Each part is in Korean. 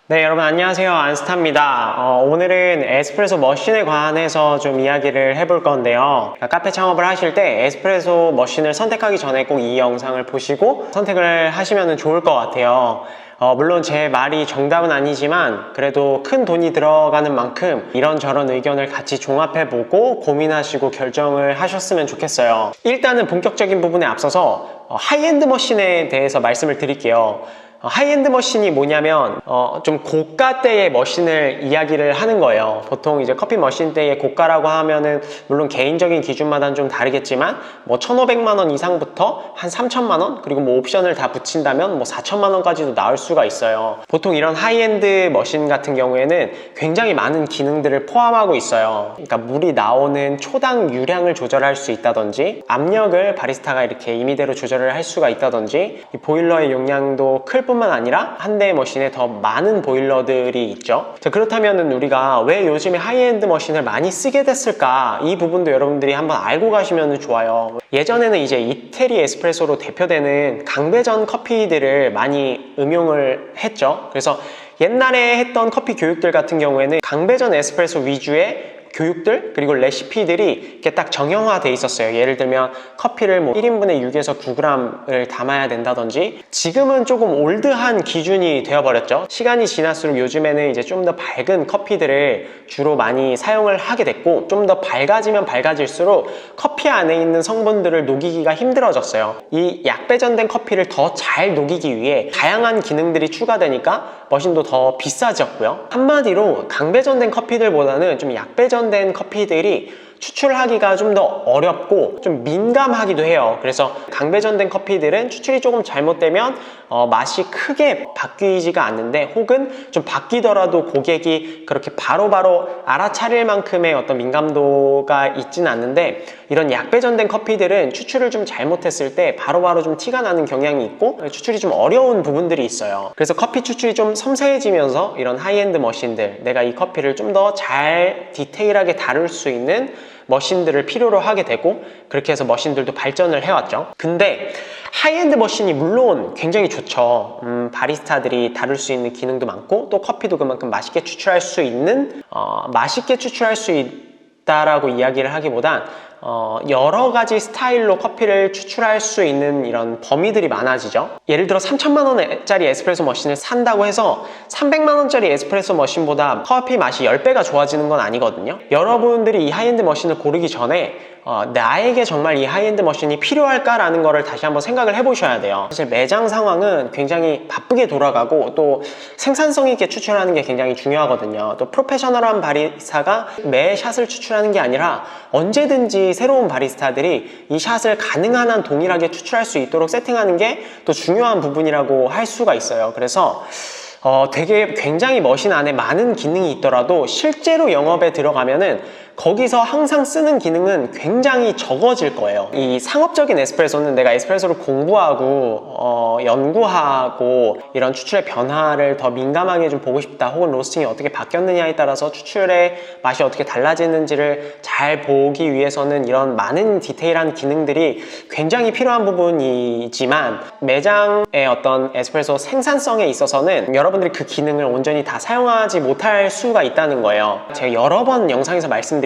네, 여러분 안녕하세요. 안스타입니다. 오늘은 에스프레소 머신에 관해서 좀 이야기를 해볼 건데요. 카페 창업을 하실 때 에스프레소 머신을 선택하기 전에 꼭 이 영상을 보시고 선택을 하시면 좋을 것 같아요. 물론 제 말이 정답은 아니지만 그래도 큰 돈이 들어가는 만큼 이런저런 의견을 같이 종합해보고 고민하시고 결정을 하셨으면 좋겠어요. 일단은 본격적인 부분에 앞서서 하이엔드 머신에 대해서 말씀을 드릴게요. 하이엔드 머신이 뭐냐면 좀 고가대의 머신을 이야기를 하는 거예요. 보통 이제 커피 머신대의 고가라고 하면은 물론 개인적인 기준마다는 좀 다르겠지만 뭐 1,500만 원 이상부터 한 3,000만 원, 그리고 뭐 옵션을 다 붙인다면 뭐 4,000만 원까지도 나올 수가 있어요. 보통 이런 하이엔드 머신 같은 경우에는 굉장히 많은 기능들을 포함하고 있어요. 그러니까 물이 나오는 초당 유량을 조절할 수 있다든지, 압력을 바리스타가 이렇게 임의대로 조절을 할 수가 있다든지, 이 보일러의 용량도 클 뿐만 아니라 한 대의 머신에 더 많은 보일러들이 있죠. 자, 그렇다면 우리가 왜 요즘에 하이엔드 머신을 많이 쓰게 됐을까? 이 부분도 여러분들이 한번 알고 가시면 좋아요. 예전에는 이제 이태리 에스프레소로 대표되는 강배전 커피들을 많이 응용을 했죠. 그래서 옛날에 했던 커피 교육들 같은 경우에는 강배전 에스프레소 위주의 교육들 그리고 레시피들이 이렇게 딱 정형화돼 있었어요. 예를 들면 커피를 뭐 1인분에 6에서 9g을 담아야 된다든지. 지금은 조금 올드한 기준이 되어버렸죠. 시간이 지날수록 요즘에는 이제 좀 더 밝은 커피들을 주로 많이 사용을 하게 됐고, 좀 더 밝아지면 밝아질수록 커피 안에 있는 성분들을 녹이기가 힘들어졌어요. 이 약배전된 커피를 더 잘 녹이기 위해 다양한 기능들이 추가되니까 머신도 더 비싸졌고요. 한마디로 강배전된 커피들보다는 좀 약배전된 커피들이 추출하기가 좀 더 어렵고 좀 민감하기도 해요. 그래서 강배전된 커피들은 추출이 조금 잘못되면 맛이 크게 바뀌지가 않는데, 혹은 좀 바뀌더라도 고객이 그렇게 바로바로 알아차릴 만큼의 어떤 민감도가 있지는 않는데, 이런 약배전된 커피들은 추출을 좀 잘못했을 때 바로바로 좀 티가 나는 경향이 있고 추출이 좀 어려운 부분들이 있어요. 그래서 커피 추출이 좀 섬세해지면서 이런 하이엔드 머신들, 내가 이 커피를 좀 더 잘 디테일하게 다룰 수 있는 머신들을 필요로 하게 되고, 그렇게 해서 머신들도 발전을 해왔죠. 근데 하이엔드 머신이 물론 굉장히 좋죠. 바리스타들이 다룰 수 있는 기능도 많고, 또 커피도 그만큼 맛있게 추출할 수 있는, 맛있게 추출할 수 있다라고 이야기를 하기보단 여러 가지 스타일로 커피를 추출할 수 있는 이런 범위들이 많아지죠. 예를 들어 3,000만 원짜리 에스프레소 머신을 산다고 해서 300만 원짜리 에스프레소 머신보다 커피 맛이 10배가 좋아지는 건 아니거든요. 여러분들이 이 하이엔드 머신을 고르기 전에 나에게 정말 이 하이엔드 머신이 필요할까라는 거를 다시 한번 생각을 해보셔야 돼요. 사실 매장 상황은 굉장히 바쁘게 돌아가고, 또 생산성 있게 추출하는 게 굉장히 중요하거든요. 또 프로페셔널한 바리스타가 매 샷을 추출하는 게 아니라 언제든지 새로운 바리스타들이 이 샷을 가능한 한 동일하게 추출할 수 있도록 세팅하는 게 또 중요한 부분이라고 할 수가 있어요. 그래서 되게 굉장히 머신 안에 많은 기능이 있더라도 실제로 영업에 들어가면은 거기서 항상 쓰는 기능은 굉장히 적어질 거예요. 이 상업적인 에스프레소는 내가 에스프레소를 공부하고 연구하고 이런 추출의 변화를 더 민감하게 좀 보고 싶다, 혹은 로스팅이 어떻게 바뀌었느냐에 따라서 추출의 맛이 어떻게 달라지는지를 잘 보기 위해서는 이런 많은 디테일한 기능들이 굉장히 필요한 부분이지만, 매장의 어떤 에스프레소 생산성에 있어서는 여러분들이 그 기능을 온전히 다 사용하지 못할 수가 있다는 거예요. 제가 여러 번 영상에서 말씀드리듯이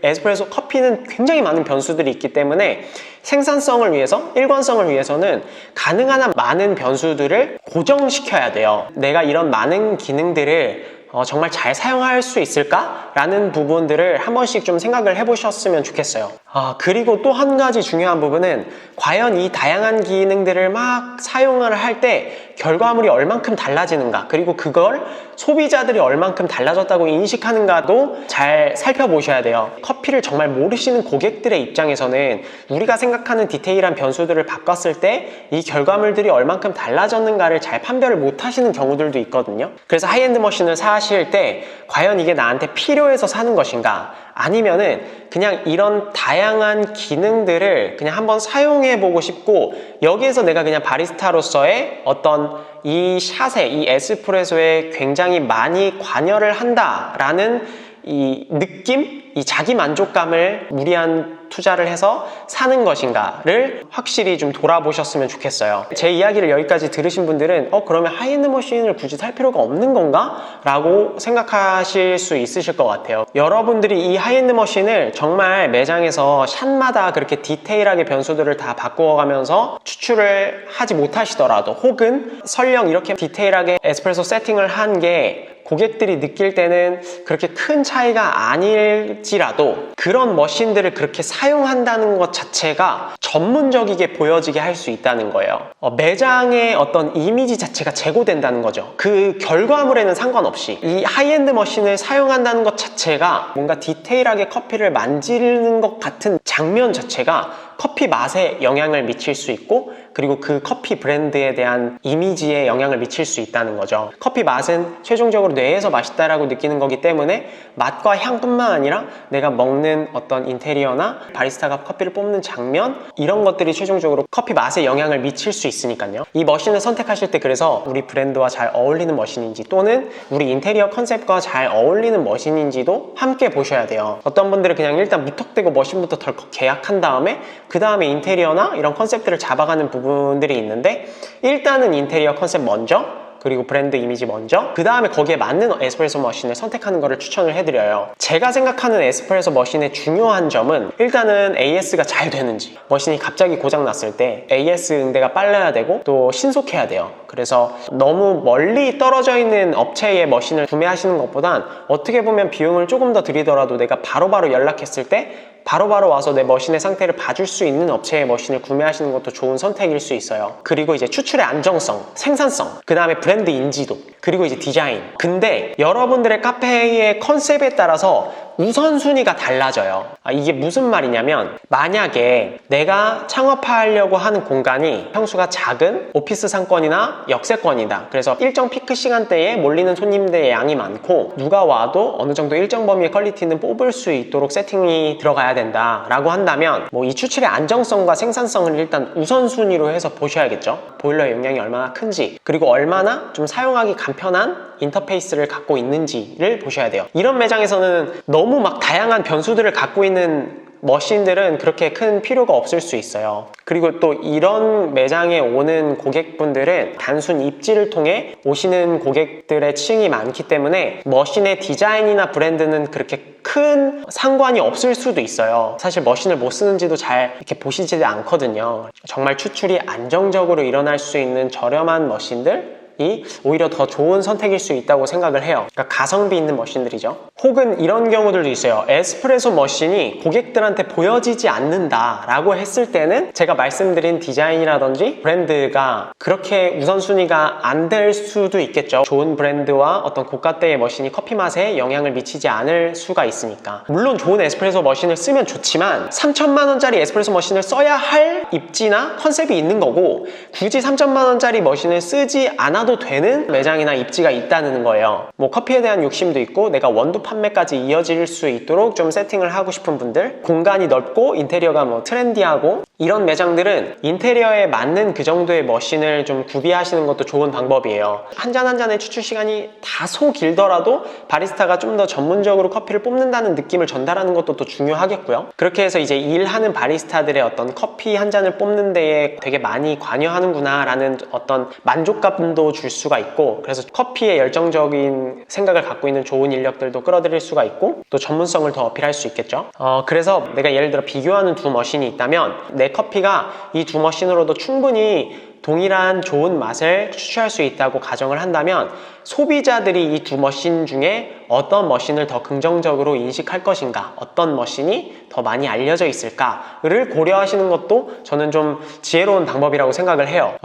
에스프레소 커피는 굉장히 많은 변수들이 있기 때문에 생산성을 위해서, 일관성을 위해서는 가능한 한 많은 변수들을 고정시켜야 돼요. 내가 이런 많은 기능들을 정말 잘 사용할 수 있을까? 라는 부분들을 한 번씩 좀 생각을 해보셨으면 좋겠어요. 그리고 또 한 가지 중요한 부분은 과연 이 다양한 기능들을 막 사용을 할 때 결과물이 얼만큼 달라지는가, 그리고 그걸 소비자들이 얼만큼 달라졌다고 인식하는가도 잘 살펴보셔야 돼요. 커피를 정말 모르시는 고객들의 입장에서는 우리가 생각하는 디테일한 변수들을 바꿨을 때 이 결과물들이 얼만큼 달라졌는가를 잘 판별을 못 하시는 경우들도 있거든요. 그래서 하이엔드 머신을 사실 때 과연 이게 나한테 필요해서 사는 것인가, 아니면은 그냥 이런 다양한 기능들을 그냥 한번 사용해 보고 싶고, 여기에서 내가 그냥 바리스타로서의 어떤 이 샷에, 이 에스프레소에 굉장히 많이 관여를 한다라는 이 느낌? 이 자기 만족감을 무리한 투자를 해서 사는 것인가를 확실히 좀 돌아보셨으면 좋겠어요. 제 이야기를 여기까지 들으신 분들은 그러면 하이엔드 머신을 굳이 살 필요가 없는 건가? 라고 생각하실 수 있으실 것 같아요. 여러분들이 이 하이엔드 머신을 정말 매장에서 샷마다 그렇게 디테일하게 변수들을 다 바꾸어가면서 추출을 하지 못하시더라도, 혹은 설령 이렇게 디테일하게 에스프레소 세팅을 한 게 고객들이 느낄 때는 그렇게 큰 차이가 아닐지라도 그런 머신들을 그렇게 사용한다는 것 자체가 전문적이게 보여지게 할 수 있다는 거예요. 매장의 어떤 이미지 자체가 제고된다는 거죠. 그 결과물에는 상관없이 이 하이엔드 머신을 사용한다는 것 자체가 뭔가 디테일하게 커피를 만지는 것 같은 장면 자체가 커피 맛에 영향을 미칠 수 있고, 그리고 그 커피 브랜드에 대한 이미지에 영향을 미칠 수 있다는 거죠. 커피 맛은 최종적으로 뇌에서 맛있다라고 느끼는 거기 때문에 맛과 향뿐만 아니라 내가 먹는 어떤 인테리어나 바리스타가 커피를 뽑는 장면, 이런 것들이 최종적으로 커피 맛에 영향을 미칠 수 있으니까요. 이 머신을 선택하실 때 그래서 우리 브랜드와 잘 어울리는 머신인지, 또는 우리 인테리어 컨셉과 잘 어울리는 머신인지도 함께 보셔야 돼요. 어떤 분들은 그냥 일단 무턱대고 머신부터 덜컥 계약한 다음에 그 다음에 인테리어나 이런 컨셉들을 잡아가는 부분들이 있는데, 일단은 인테리어 컨셉 먼저, 그리고 브랜드 이미지 먼저, 그 다음에 거기에 맞는 에스프레소 머신을 선택하는 것을 추천을 해드려요. 제가 생각하는 에스프레소 머신의 중요한 점은 일단은 AS가 잘 되는지, 머신이 갑자기 고장났을 때 AS 응대가 빨라야 되고 또 신속해야 돼요. 그래서 너무 멀리 떨어져 있는 업체의 머신을 구매하시는 것보단 어떻게 보면 비용을 조금 더 들이더라도 내가 바로바로 연락했을 때 바로바로 와서 내 머신의 상태를 봐줄 수 있는 업체의 머신을 구매하시는 것도 좋은 선택일 수 있어요. 그리고 이제 추출의 안정성, 생산성, 그 다음에 브랜드 인지도, 그리고 이제 디자인. 근데 여러분들의 카페의 컨셉에 따라서 우선순위가 달라져요. 이게 무슨 말이냐면, 만약에 내가 창업하려고 하는 공간이 평수가 작은 오피스 상권이나 역세권이다. 그래서 일정 피크 시간대에 몰리는 손님들의 양이 많고 누가 와도 어느 정도 일정 범위의 퀄리티는 뽑을 수 있도록 세팅이 들어가야 된다 라고 한다면, 이 추출의 안정성과 생산성을 일단 우선순위로 해서 보셔야겠죠. 보일러의 용량이 얼마나 큰지, 그리고 얼마나 좀 사용하기 간편한 인터페이스를 갖고 있는지를 보셔야 돼요. 이런 매장에서는 너무 막 다양한 변수들을 갖고 있는 머신들은 그렇게 큰 필요가 없을 수 있어요. 그리고 또 이런 매장에 오는 고객분들은 단순 입지를 통해 오시는 고객들의 층이 많기 때문에 머신의 디자인이나 브랜드는 그렇게 큰 상관이 없을 수도 있어요. 사실 머신을 못 쓰는지도 잘 이렇게 보시지 않거든요. 정말 추출이 안정적으로 일어날 수 있는 저렴한 머신들 이 오히려 더 좋은 선택일 수 있다고 생각을 해요. 그러니까 가성비 있는 머신들이죠. 혹은 이런 경우들도 있어요. 에스프레소 머신이 고객들한테 보여지지 않는다 라고 했을 때는 제가 말씀드린 디자인이라든지 브랜드가 그렇게 우선순위가 안 될 수도 있겠죠. 좋은 브랜드와 어떤 고가대의 머신이 커피 맛에 영향을 미치지 않을 수가 있으니까. 물론 좋은 에스프레소 머신을 쓰면 좋지만 3천만 원짜리 에스프레소 머신을 써야 할 입지나 컨셉이 있는 거고, 굳이 3천만 원짜리 머신을 쓰지 않아도 되는 매장이나 입지가 있다는 거예요. 커피에 대한 욕심도 있고 내가 원두 판매까지 이어질 수 있도록 좀 세팅을 하고 싶은 분들, 공간이 넓고 인테리어가 트렌디하고, 이런 매장들은 인테리어에 맞는 그 정도의 머신을 좀 구비하시는 것도 좋은 방법이에요. 한 잔 한 잔의 추출 시간이 다소 길더라도 바리스타가 좀 더 전문적으로 커피를 뽑는다는 느낌을 전달하는 것도 또 중요하겠고요. 그렇게 해서 이제 일하는 바리스타들의 어떤 커피 한 잔을 뽑는 데에 되게 많이 관여하는구나 라는 어떤 만족감도 줄 수가 있고, 그래서 커피에 열정적인 생각을 갖고 있는 좋은 인력들도 끌어들일 수가 있고, 또 전문성을 더 어필할 수 있겠죠. 그래서 내가 예를 들어 비교하는 두 머신이 있다면 내 커피가 이 두 머신으로도 충분히 동일한 좋은 맛을 추출할 수 있다고 가정을 한다면, 소비자들이 이 두 머신 중에 어떤 머신을 더 긍정적으로 인식할 것인가, 어떤 머신이 더 많이 알려져 있을까를 고려하시는 것도 저는 좀 지혜로운 방법이라고 생각을 해요.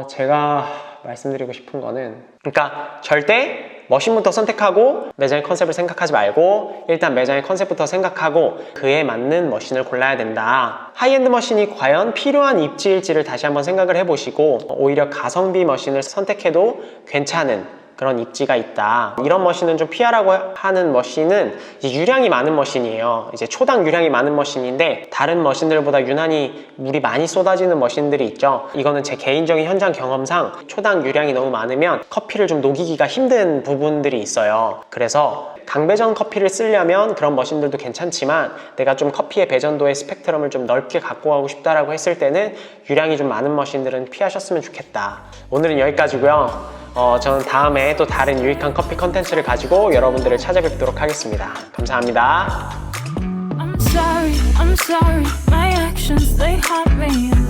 제가 말씀드리고 싶은 거는, 그러니까 절대 머신부터 선택하고 매장의 컨셉을 생각하지 말고 일단 매장의 컨셉부터 생각하고 그에 맞는 머신을 골라야 된다. 하이엔드 머신이 과연 필요한 입지일지를 다시 한번 생각을 해보시고, 오히려 가성비 머신을 선택해도 괜찮은 그런 입지가 있다. 이런 머신은 좀 피하라고 하는 머신은 이제 유량이 많은 머신이에요. 이제 초당 유량이 많은 머신인데 다른 머신들보다 유난히 물이 많이 쏟아지는 머신들이 있죠. 이거는 제 개인적인 현장 경험상 초당 유량이 너무 많으면 커피를 좀 녹이기가 힘든 부분들이 있어요. 그래서 강배전 커피를 쓰려면 그런 머신들도 괜찮지만 내가 좀 커피의 배전도의 스펙트럼을 좀 넓게 갖고 가고 싶다라고 했을 때는 유량이 좀 많은 머신들은 피하셨으면 좋겠다. 오늘은 여기까지고요. 저는 다음에 또 다른 유익한 커피 컨텐츠를 가지고 여러분들을 찾아뵙도록 하겠습니다. 감사합니다. I'm sorry, my actions, they haunt me.